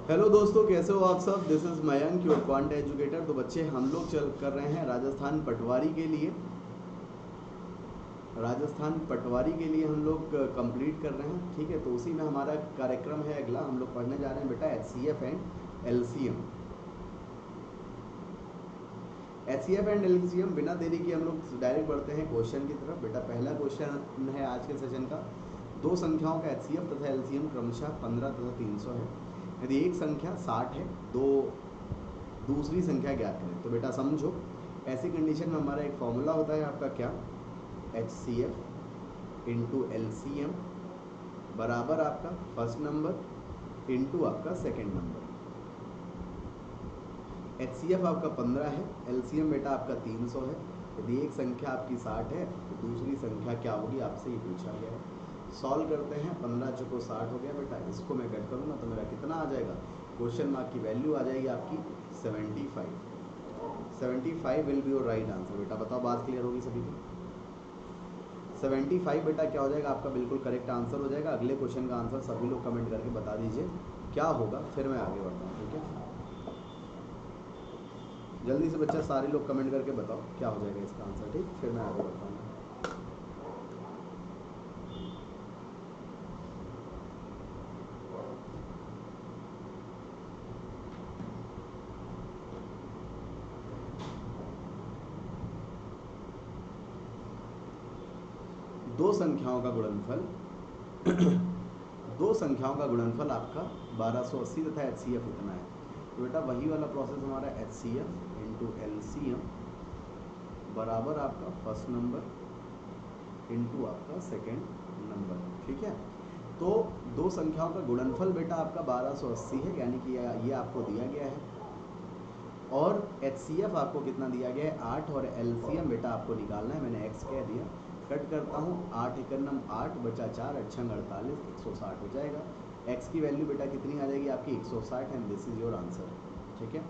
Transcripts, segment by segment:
Hello दोस्तों, कैसे हो आप सब। This is Mayank your quant educator. तो बच्चे हम लोग चल कर रहे हैं राजस्थान पटवारी के लिए। राजस्थान पटवारी के लिए हम लोग कंप्लीट कर रहे हैं, ठीक है। तो उसी में हमारा कार्यक्रम है अगला। हम लोग पढ़ने जा रहे हैं बेटा HCF and LCM। HCF and LCM बिना देरी के हम लोग डायरेक्ट बढ़ते हैं क्वेश्चन की तरफ। बेटा पहला क्वेश्चन है आज के सेशन का। दो संख्याओं का HCF तथा LCM क्रमशः 15 तथा 300 है। यदि एक संख्या 60 है, दूसरी संख्या ज्ञात करें। तो बेटा समझो, ऐसी कंडीशन में हमारा एक फॉर्मूला होता है आपका क्या, HCF इंटू LCM बराबर आपका फर्स्ट नंबर इंटू आपका सेकेंड नंबर। HCF आपका 15 है, LCM बेटा आपका 300 है। यदि एक संख्या आपकी 60 है तो दूसरी संख्या क्या होगी, आपसे ये पूछा गया है। सॉल्व करते हैं। 15 चौको 60 हो गया बेटा। इसको मैं कट करूँगा तो मेरा कितना आ जाएगा, क्वेश्चन मार्क की वैल्यू आ जाएगी आपकी 75। 75 will be your right answer. बेटा बताओ, बात क्लियर होगी सभी की। 75 बेटा क्या हो जाएगा आपका, बिल्कुल करेक्ट आंसर हो जाएगा। अगले क्वेश्चन का आंसर सभी लोग कमेंट करके बता दीजिए क्या होगा, फिर मैं आगे बढ़ता हूँ, ठीक है। जल्दी से बच्चा सारे लोग कमेंट करके बताओ क्या हो जाएगा इसका आंसर, ठीक, फिर मैं आगे बढ़ता हूँ। दो संख्याओं का गुणनफल दो संख्याओं का गुणनफल आपका 1280 तथा HCF इतना है। तो बेटा वही वाला प्रोसेस हमारा HCF इंटू LCM बराबर आपका फर्स्ट नंबर इंटू आपका सेकेंड नंबर, ठीक है। तो दो संख्याओं का गुणनफल बेटा आपका 1280 है, यानी कि ये आपको दिया गया है। और HCF आपको कितना दिया गया है, 8। और LCM बेटा आपको निकालना है, मैंने X कह दिया। कट करता हूँ, 8 एकन्नम 8 बचा 4 अच्छंग 48 160 हो जाएगा। X की वैल्यू बेटा कितनी आ जाएगी आपकी 160 and this is your answer, ठीक है।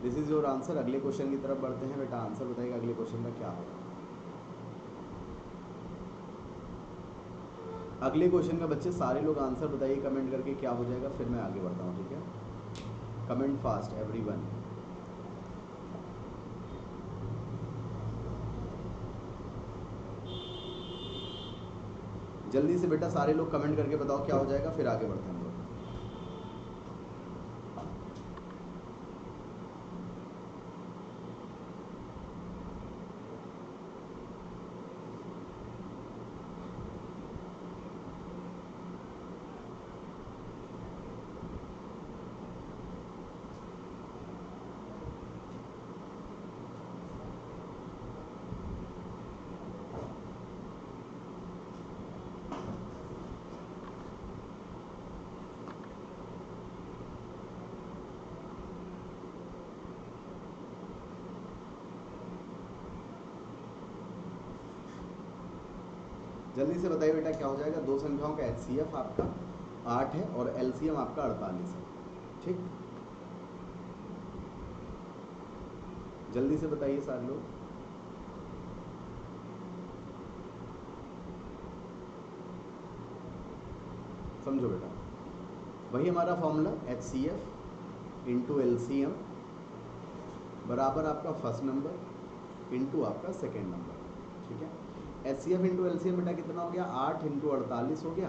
This is your answer. अगले क्वेश्चन की तरफ बढ़ते हैं बेटा। आंसर बताइएगा अगले क्वेश्चन का क्या होगा। अगले क्वेश्चन का बच्चे सारे लोग आंसर बताइए कमेंट करके क्या हो जाएगा, फिर मैं आगे बढ़ता हूँ, ठीक है। Comment fast everyone. जल्दी से बेटा सारे लोग कमेंट करके बताओ क्या हो जाएगा, फिर आगे बढ़ते हैं हम लोग। जल्दी से बताइए बेटा क्या हो जाएगा। दो संख्याओं का HCF आपका 8 है और LCM आपका 48 है, ठीक। जल्दी से बताइए सारे लोग। समझो बेटा, वही हमारा फॉर्मूला HCF इंटू LCM बराबर आपका फर्स्ट नंबर इंटू आपका सेकेंड नंबर, ठीक है। HCF इंटू LCM बेटा कितना हो गया, 8 इंटू 48 हो गया।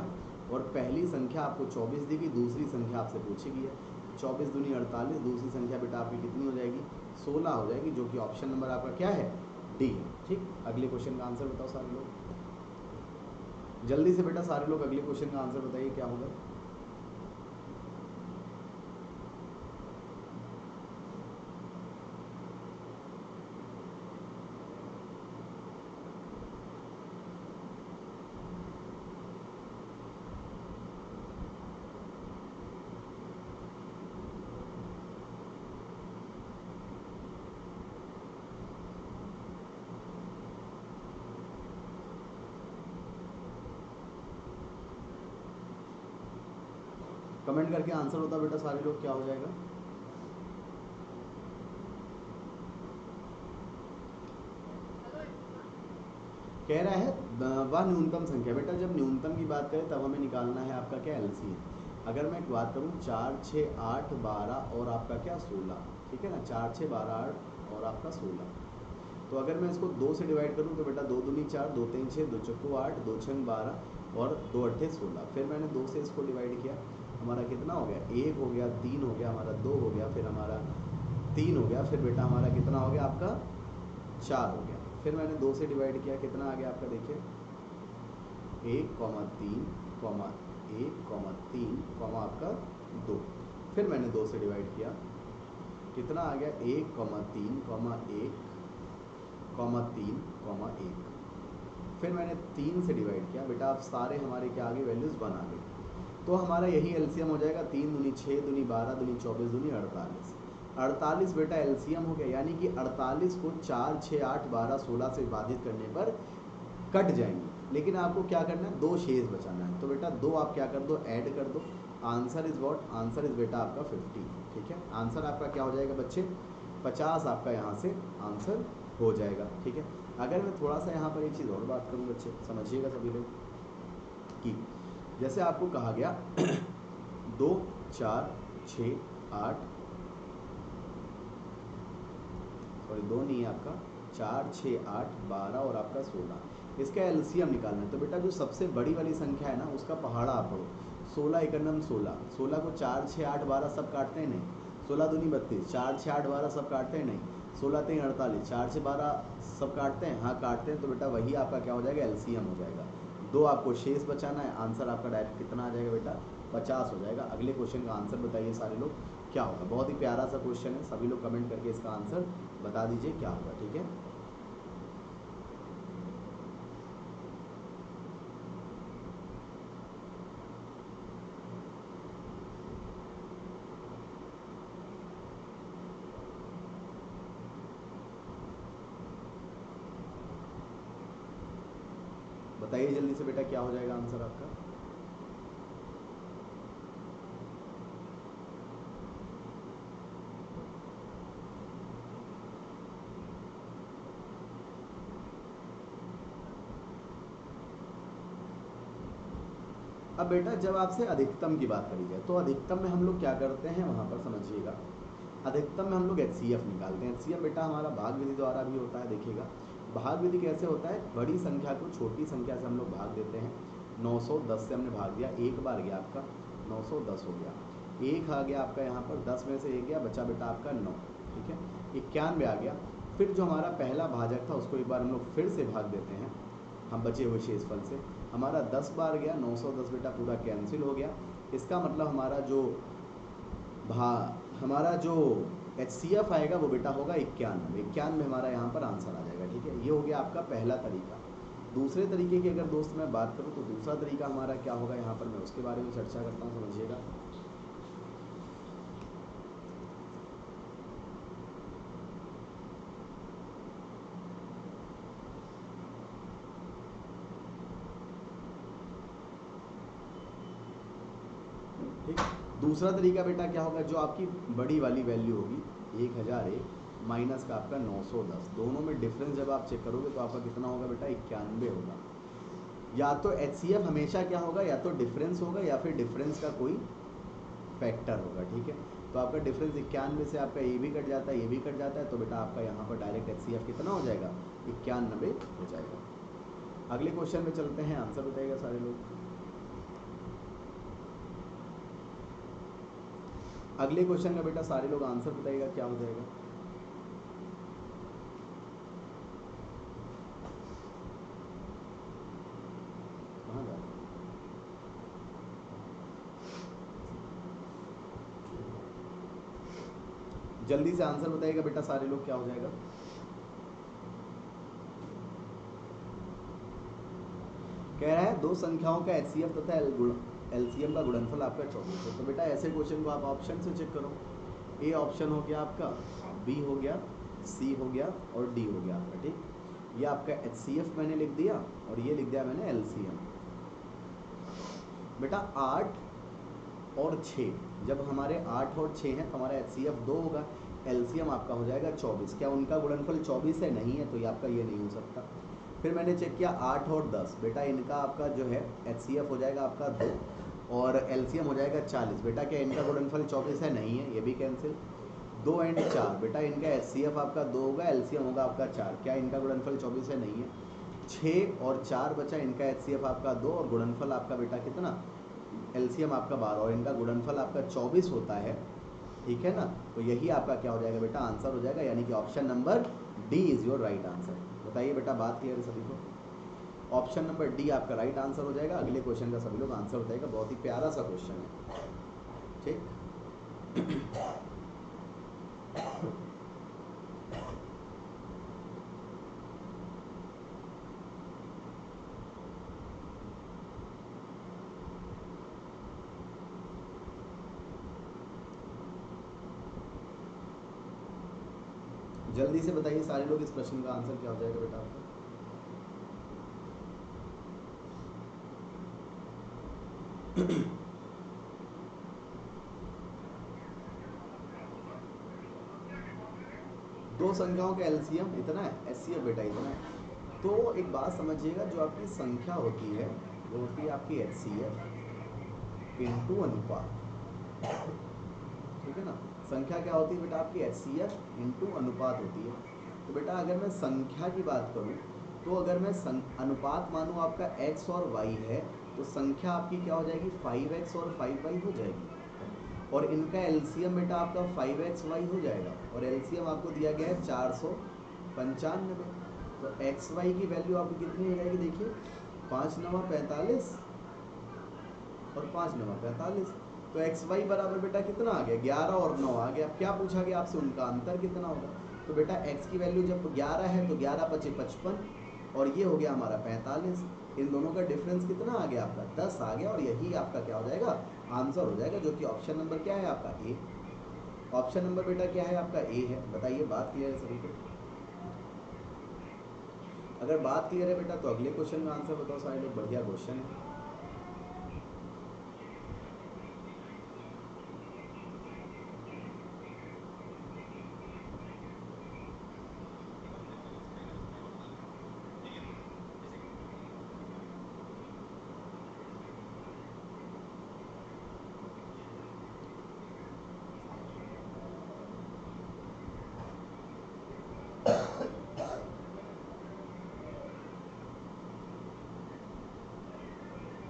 और पहली संख्या आपको 24 दी गई, दूसरी संख्या आपसे पूछी गई है 24 दूनी 48। दूसरी संख्या बेटा आपकी कितनी हो जाएगी, 16 हो जाएगी, जो कि ऑप्शन नंबर आपका क्या है, डी, ठीक। अगले क्वेश्चन का आंसर बताओ सारे लोग। जल्दी से बेटा सारे लोग अगले क्वेश्चन का आंसर बताइए क्या होगा। कमेंट करके आंसर होता बेटा सारे लोग क्या हो जाएगा। कह रहा है वह न्यूनतम संख्या। बेटा जब न्यूनतम की बात करें तब हमें निकालना है आपका क्या, LCM। अगर मैं बात करूँ 4 6 8 12 और आपका क्या 16, ठीक है ना, 4 6 12 8 और आपका 16। तो अगर मैं इसको 2 से डिवाइड करूँ तो बेटा 2 दूनी 4, 2 3 6, 2 चौको 8, 2 छंग 12 और 2 अट्ठे 16। फिर मैंने 2 से इसको डिवाइड किया, हमारा कितना हो गया, 1 हो गया, 3 हो गया हमारा, 2 हो गया, फिर हमारा 3 हो गया, फिर बेटा हमारा कितना हो गया आपका 4 हो गया। फिर मैंने 2 से डिवाइड किया, कितना आ गया आपका, देखिए 1 3 1 3 आपका 2। फिर मैंने 2 से डिवाइड किया, कितना आ गया 1 3 1 3 1। फिर मैंने 3 से डिवाइड किया, बेटा आप सारे हमारे क्या आ गए, वैल्यूज़ 1 आ गई। तो हमारा यही एलसीएम हो जाएगा, 3 दूनी 6 दूनी 12 दूनी 24 दूनी 48। 48 बेटा एलसीएम हो गया, यानी कि 48 को 4 6 8 12 16 से विभाजित करने पर कट जाएंगे, लेकिन आपको क्या करना है, 2 शेष बचाना है। तो बेटा 2 आप क्या कर दो, ऐड कर दो। Answer is what, answer is बेटा आपका 50। ठीक है, आंसर आपका क्या हो जाएगा बच्चे, 50 आपका यहाँ से आंसर हो जाएगा। ठीक है, अगर मैं थोड़ा सा यहाँ पर एक चीज़ और बात करूँ बच्चे, समझिएगा सभी लोग, कि जैसे आपको कहा गया 2 4 6 8, सॉरी 2 नहीं है आपका, 4 6 8 12 और आपका 16, इसका एलसीएम निकालना है। तो बेटा जो सबसे बड़ी वाली संख्या है ना, उसका पहाड़ा आप पढ़ो। 16 एकनम 16, 16 को 4 6 8 12 सब काटते हैं नहीं, 16 दूनी 32, 4 6 8 12 सब काटते हैं नहीं, 16 3 48, 4 से 12 सब काटते हैं, हाँ काटते हैं। तो बेटा वही आपका क्या हो जाएगा, एलसीएम हो जाएगा। 2 आपको शेष बचाना है, आंसर आपका डायरेक्ट कितना आ जाएगा बेटा, 50 हो जाएगा। अगले क्वेश्चन का आंसर बताइए सारे लोग क्या होगा। बहुत ही प्यारा सा क्वेश्चन है, सभी लोग कमेंट करके इसका आंसर बता दीजिए क्या होगा। ठीक है, बताइए जल्दी से बेटा क्या हो जाएगा आंसर आपका। अब बेटा जब आपसे अधिकतम की बात करी जाए, तो अधिकतम में हम लोग क्या करते हैं, वहाँ पर समझिएगा, अधिकतम में हम लोग एचसीएफ निकालते हैं। एचसीएफ बेटा हमारा भाग विधि द्वारा भी होता है। देखिएगा भाग विधि कैसे होता है, बड़ी संख्या को छोटी संख्या से हम लोग भाग देते हैं। 910 से हमने भाग दिया, एक बार गया आपका 910 हो गया, एक आ गया आपका यहाँ पर 10 में से एक गया, बचा बेटा आपका 9। ठीक है, 91 आ गया। फिर जो हमारा पहला भाजक था उसको एक बार हम लोग फिर से भाग देते हैं, हम बचे हुए शेषफल से, हमारा 10 बार गया, 910 बेटा पूरा कैंसिल हो गया। इसका मतलब हमारा जो एचसीएफ आएगा वो बेटा होगा 91। 91 हमारा यहाँ पर आंसर आ जाएगा। ठीक है, ये हो गया आपका पहला तरीका। दूसरे तरीके की अगर दोस्त मैं बात करूँ तो दूसरा तरीका हमारा क्या होगा, यहाँ पर मैं उसके बारे में चर्चा करता हूँ, समझिएगा। ठीक, दूसरा तरीका बेटा क्या होगा, जो आपकी बड़ी वाली वैल्यू होगी 1001 माइनस का आपका 910, दोनों में डिफरेंस जब आप चेक करोगे तो आपका कितना होगा बेटा, 91 होगा। या तो एचसीएफ हमेशा क्या होगा, या तो डिफरेंस होगा या फिर डिफरेंस का कोई फैक्टर होगा। ठीक है, तो आपका डिफरेंस 91 से आपका ये भी कट जाता है, ये भी कट जाता है, तो बेटा आपका यहाँ पर डायरेक्ट एचसीएफ कितना हो जाएगा, 91 हो जाएगा। अगले क्वेश्चन में चलते हैं, आंसर बताइएगा सारे लोग। अगले क्वेश्चन का बेटा सारे लोग आंसर बताइएगा क्या हो जाएगा। कहाँ जा रहे हैं? जल्दी से आंसर बताइएगा बेटा सारे लोग क्या हो जाएगा। कह रहा है दो संख्याओं का एचसीएफ तथा एलसीएम का गुणनफल आपका 24 है। तो बेटा ऐसे क्वेश्चन को आप ऑप्शन से चेक करो। ए ऑप्शन हो गया आपका, बी हो गया, सी हो गया और डी हो गया आपका। ठीक, ये आपका एचसीएफ मैंने लिख दिया और ये लिख दिया मैंने एलसीएम। बेटा 8 और 6, जब हमारे 8 और 6 हैं तो हमारा एचसीएफ 2 होगा, एलसीएम आपका हो जाएगा 24। क्या उनका गुणनफल 24 है? नहीं है, तो ये आपका ये नहीं हो सकता। फिर मैंने चेक किया 8 और 10, बेटा इनका आपका जो है एचसीएफ हो जाएगा आपका 2, और एलसीएम हो जाएगा 40। बेटा क्या इनका गुणनफल 24 है? नहीं है, ये भी कैंसिल। 2 एंड 4, बेटा इनका एचसीएफ आपका 2 होगा, एलसीएम होगा आपका 4। क्या इनका गुणनफल 24 है? नहीं है। 6 और 4 बचा, इनका एचसीएफ आपका 2 और गुणनफल आपका बेटा कितना? एलसीएम आपका 12 और इनका गुणनफल आपका 24 होता है, ठीक है ना। तो यही आपका क्या हो जाएगा बेटा? आंसर हो जाएगा, यानी कि option number D is your right answer. बताइए बेटा, बात क्लियर है सभी को? ऑप्शन नंबर डी आपका राइट आंसर हो जाएगा। अगले क्वेश्चन का सभी लोग आंसर बताएगा, बहुत ही प्यारा सा क्वेश्चन है, ठीक। जल्दी से बताइए सारे लोग, इस प्रश्न का आंसर क्या हो जाएगा बेटा आपका? दो संख्याओं का एलसीएम इतना है, एचसीएफ बेटा इतना है। तो एक बात समझिएगा, जो आपकी संख्या होती है वो होती है आपकी एचसीएफ इनटू अनुपात, ठीक है ना। संख्या क्या होती है बेटा? आपकी एचसीएफ इनटू अनुपात होती है। तो बेटा अगर मैं संख्या की बात करूं, तो अगर मैं अनुपात मानूं आपका x और y है, तो संख्या आपकी क्या हो जाएगी? 5x और 5y हो जाएगी। और इनका एलसीएम बेटा आपका 5xy हो जाएगा, और एलसीएम आपको दिया गया है 495। तो xy की वैल्यू आपको कितनी हो जाएगी? देखिए 5 9 45 और 5 9 45। तो xy बराबर बेटा कितना आ गया? 11 और 9 आ गया। क्या पूछा गया आपसे? उनका अंतर कितना होगा। तो बेटा x की वैल्यू जब 11 है तो 11 × 5 = 55 और ये हो गया हमारा 45। इन दोनों का डिफरेंस कितना आ गया? आपका 10 आ गया। और यही आपका क्या हो जाएगा? आंसर हो जाएगा, जो कि ऑप्शन नंबर क्या है आपका? ए। ऑप्शन नंबर बेटा क्या है आपका? ए है। बताइए, बात क्लियर है सभी को? अगर बात क्लियर है बेटा तो अगले क्वेश्चन का आंसर बताओ सारे लोग। बढ़िया क्वेश्चन है।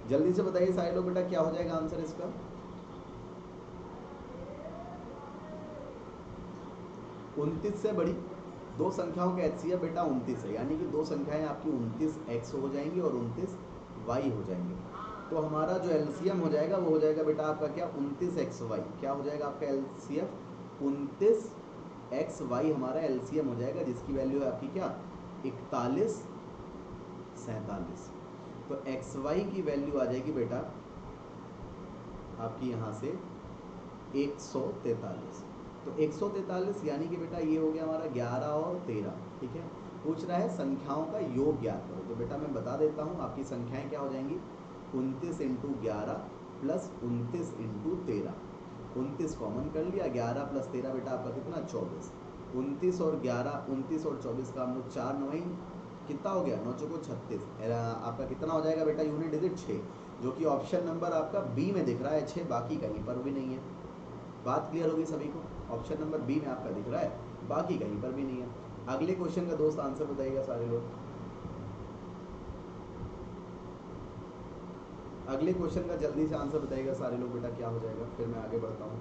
जल्दी से बताइए सारे लोग बेटा, क्या हो जाएगा आंसर इसका? उनतीस से बड़ी दो संख्याओं का एचसीएफ बेटा 29 है, यानी कि दो संख्याएं आपकी 29x हो जाएंगी और 29y हो जाएंगे। तो हमारा जो एलसीएम हो जाएगा वो हो जाएगा बेटा आपका क्या? 29xy। क्या हो जाएगा आपका एलसीएम? 29xy हमारा एलसीएम हो जाएगा, जिसकी वैल्यू है आपकी क्या? 41 47। तो xy की वैल्यू आ जाएगी बेटा आपकी यहाँ से 143। तो 143 यानी कि बेटा ये हो गया हमारा 11 और 13, ठीक है। पूछ रहा है संख्याओं का योग ज्ञात करो। तो बेटा मैं बता देता हूँ, आपकी संख्याएं क्या हो जाएंगी? 29 × 11 + 29 × 13। 29 कॉमन कर लिया, 11 + 13 बेटा आपका कितना? 24। 29 और 11, 29 और 24 का हम लोग 4 9 कितना हो गया? 9 चौको 36। आपका कितना हो जाएगा बेटा? यूनिट डिजिट 6, जो कि ऑप्शन नंबर आपका बी में दिख रहा है 6, बाकी कहीं पर भी नहीं है। बात क्लियर होगी सभी को? ऑप्शन नंबर बी में आपका दिख रहा है, बाकी कहीं पर भी नहीं है। अगले क्वेश्चन का दोस्त आंसर बताइएगा सारे लोग। अगले क्वेश्चन का जल्दी से आंसर बताइएगा सारे लोग बेटा, क्या हो जाएगा? फिर मैं आगे बढ़ता हूँ।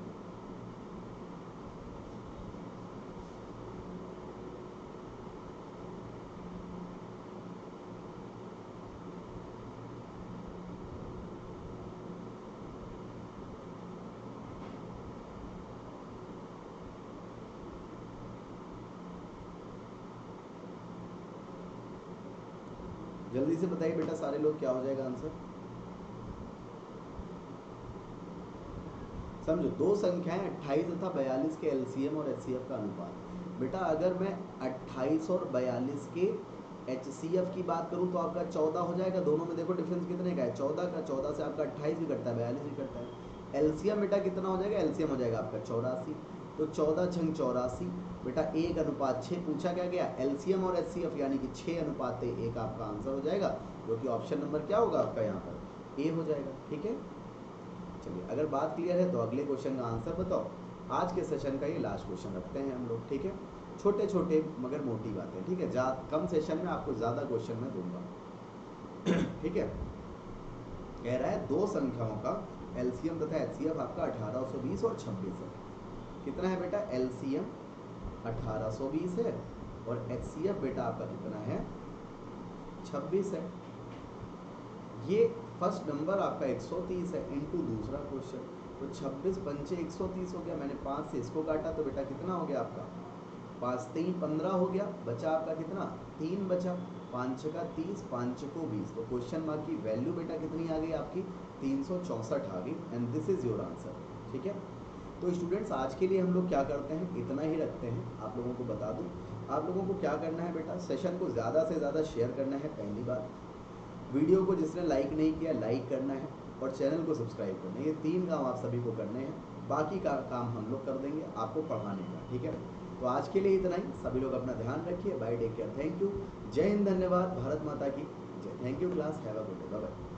जल्दी से बताइए बेटा सारे लोग, क्या हो जाएगा आंसर? समझो, दो संख्याएं 28 तथा 42 के एलसीएम और एचसीएफ का अनुपात। बेटा अगर मैं 28 और 42 के एचसीएफ की बात करूं तो आपका 14 हो जाएगा। दोनों में देखो डिफरेंस कितने का है? 14 का। 14 से आपका 28 भी कटता है, 42 भी कटता है। एलसीएम बेटा कितना हो जाएगा? एलसीएम हो जाएगा आपका 84। तो 14 × 84 बेटा 1:6 पूछा क्या गया? एलसीएम और एचसीएफ, यानी कि 6:1 आपका आंसर हो जाएगा, जो कि ऑप्शन नंबर क्या होगा आपका यहाँ पर? ए हो जाएगा, ठीक है। चलिए अगर बात क्लियर है तो अगले क्वेश्चन का आंसर बताओ। आज के सेशन का ये लास्ट क्वेश्चन रखते हैं हम लोग, ठीक है। छोटे छोटे मगर मोटी बातें, ठीक है। कम सेशन में आपको ज़्यादा क्वेश्चन मैं दूंगा, ठीक है। कह रहा है दो संख्याओं का एलसीएम तथा एचसीएफ आपका 1820 और 26 है। कितना है बेटा? एलसीएम 1820 है और एचसीएफ बेटा आपका कितना है? 26 है। ये फर्स्ट नंबर आपका 130 है इनटू दूसरा क्वेश्चन, तो 26 पंचे 130 हो गया। मैंने 5 से इसको काटा तो बेटा कितना हो गया आपका? 5 3 15 हो गया। बचा आपका कितना? 3 बचा। 5 का 30, 5 को 20, तो क्वेश्चन मार्क की वैल्यू बेटा कितनी आ गई आपकी? 364 आ गई and this is your answer, ठीक है। तो स्टूडेंट्स आज के लिए हम लोग क्या करते हैं, इतना ही रखते हैं। आप लोगों को बता दूं, आप लोगों को क्या करना है बेटा, सेशन को ज़्यादा से ज़्यादा शेयर करना है। पहली बात, वीडियो को जिसने लाइक नहीं किया लाइक करना है और चैनल को सब्सक्राइब करना है। ये 3 काम आप सभी को करने हैं, बाकी का काम हम लोग कर देंगे आपको पढ़ाने का, ठीक है। तो आज के लिए इतना ही। सभी लोग अपना ध्यान रखिए। Bye, take care, thank you, जय हिंद, धन्यवाद, भारत माता की जय। Thank you class, have a good day, bye bye.